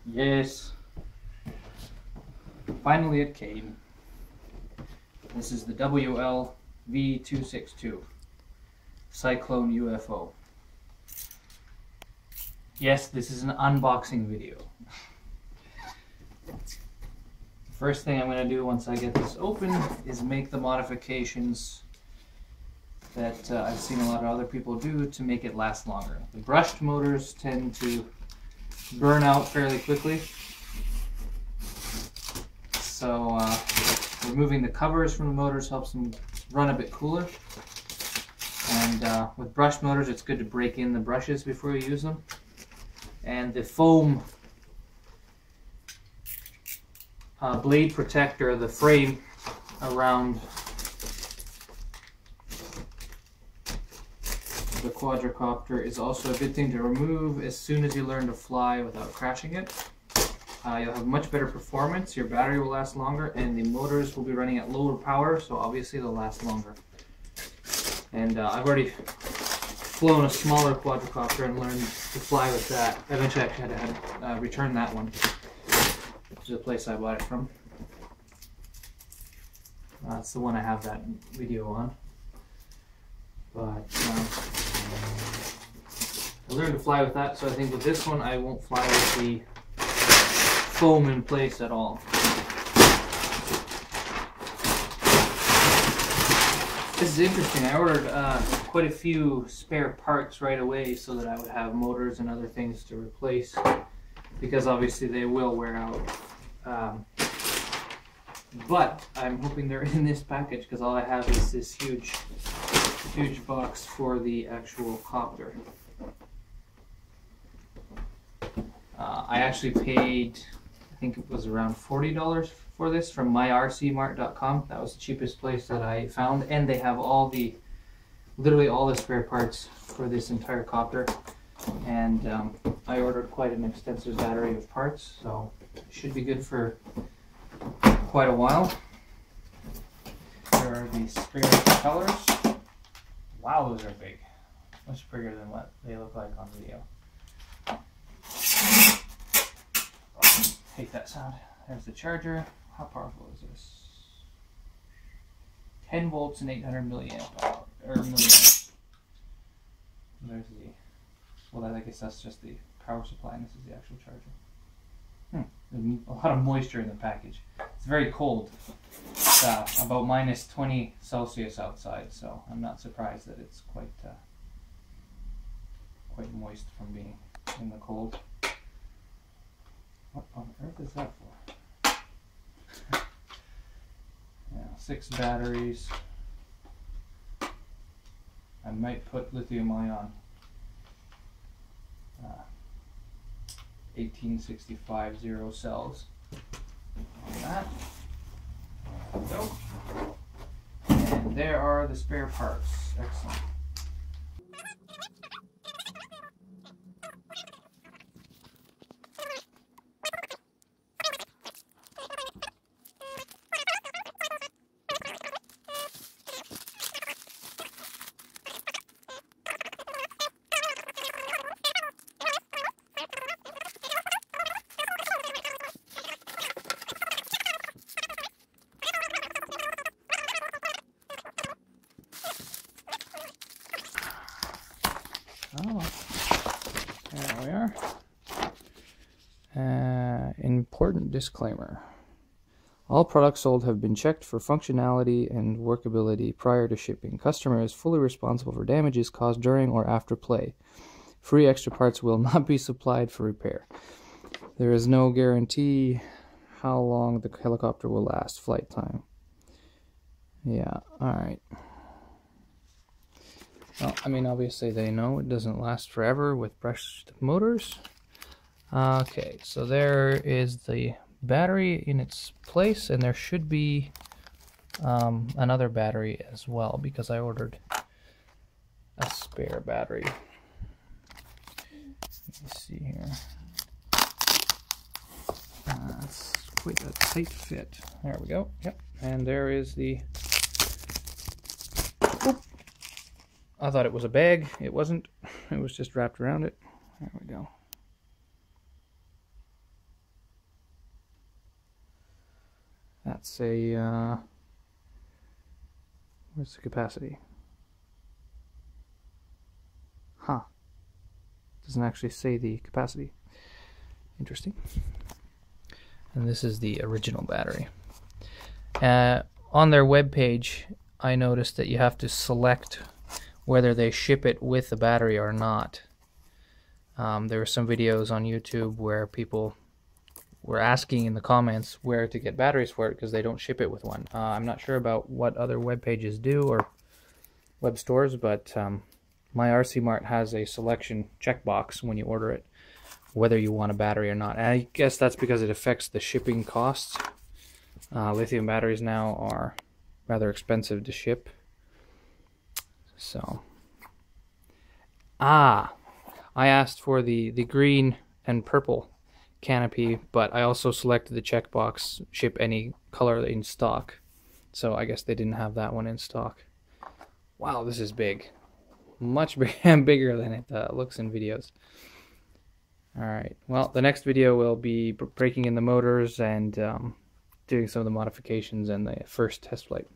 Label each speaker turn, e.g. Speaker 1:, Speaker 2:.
Speaker 1: Yes. Finally it came. This is the V262 Cyclone UFO. Yes, this is an unboxing video. The first thing I'm going to do once I get this open is make the modifications that I've seen a lot of other people do to make it last longer. The brushed motors tend to burn out fairly quickly, so removing the covers from the motors helps them run a bit cooler. And with brushed motors, it's good to break in the brushes before you use them. And the foam blade protector, the frame around the quadrocopter, is also a good thing to remove as soon as you learn to fly without crashing it. You'll have much better performance, your battery will last longer, and the motors will be running at lower power, so obviously they'll last longer. And I've already flown a smaller quadrocopter and learned to fly with that. Eventually I had to return that one to the place I bought it from. That's the one I have that video on. But I learned to fly with that, so I think with this one I won't fly with the foam in place at all. This is interesting. I ordered quite a few spare parts right away so that I would have motors and other things to replace, because obviously they will wear out. But I'm hoping they're in this package, because all I have is this huge box for the actual copter. I actually paid, I think it was around $40 for this from MyRcMart.com. That was the cheapest place that I found, and they have literally all the spare parts for this entire copter. And I ordered quite an extensive battery of parts, so it should be good for quite a while. There are the spare propellers. Wow, those are big. Much bigger than what they look like on video. Hate that sound. There's the charger. How powerful is this? 10 volts and 800 milliamp hour. There's the, well, I guess that's just the power supply, and this is the actual charger. There's a lot of moisture in the package. It's very cold. It's about minus 20 Celsius outside, so I'm not surprised that it's quite moist from being in the cold. What on earth is that for? Yeah, 6 batteries. I might put lithium ion 1865 0 cells on that. There we go. And there are the spare parts. Excellent. Oh, there we are. Important disclaimer. All products sold have been checked for functionality and workability prior to shipping. Customer is fully responsible for damages caused during or after play. Free extra parts will not be supplied for repair. There is no guarantee how long the helicopter will last. Flight time. Yeah, alright. Well, I mean, obviously they know it doesn't last forever with brushed motors. Okay, so there is the battery in its place, and there should be another battery as well, because I ordered a spare battery. Let me see here. That's quite a tight fit. There we go. Yep, and there is the... Oop. I thought it was a bag. It wasn't. It was just wrapped around it. There we go. That's a, where's the capacity? Huh. Doesn't actually say the capacity. Interesting. And this is the original battery. On their webpage, I noticed that you have to select whether they ship it with the battery or not. There were some videos on YouTube where people were asking in the comments where to get batteries for it because they don't ship it with one. I'm not sure about what other web pages do or web stores, but MyRcMart has a selection checkbox when you order it, whether you want a battery or not. And I guess that's because it affects the shipping costs. Lithium batteries now are rather expensive to ship. So, I asked for the green and purple canopy, but I also selected the checkbox, ship any color in stock. So I guess they didn't have that one in stock. Wow, this is big. Much bigger than it looks in videos. Alright, well, the next video will be breaking in the motors and doing some of the modifications and the first test flight.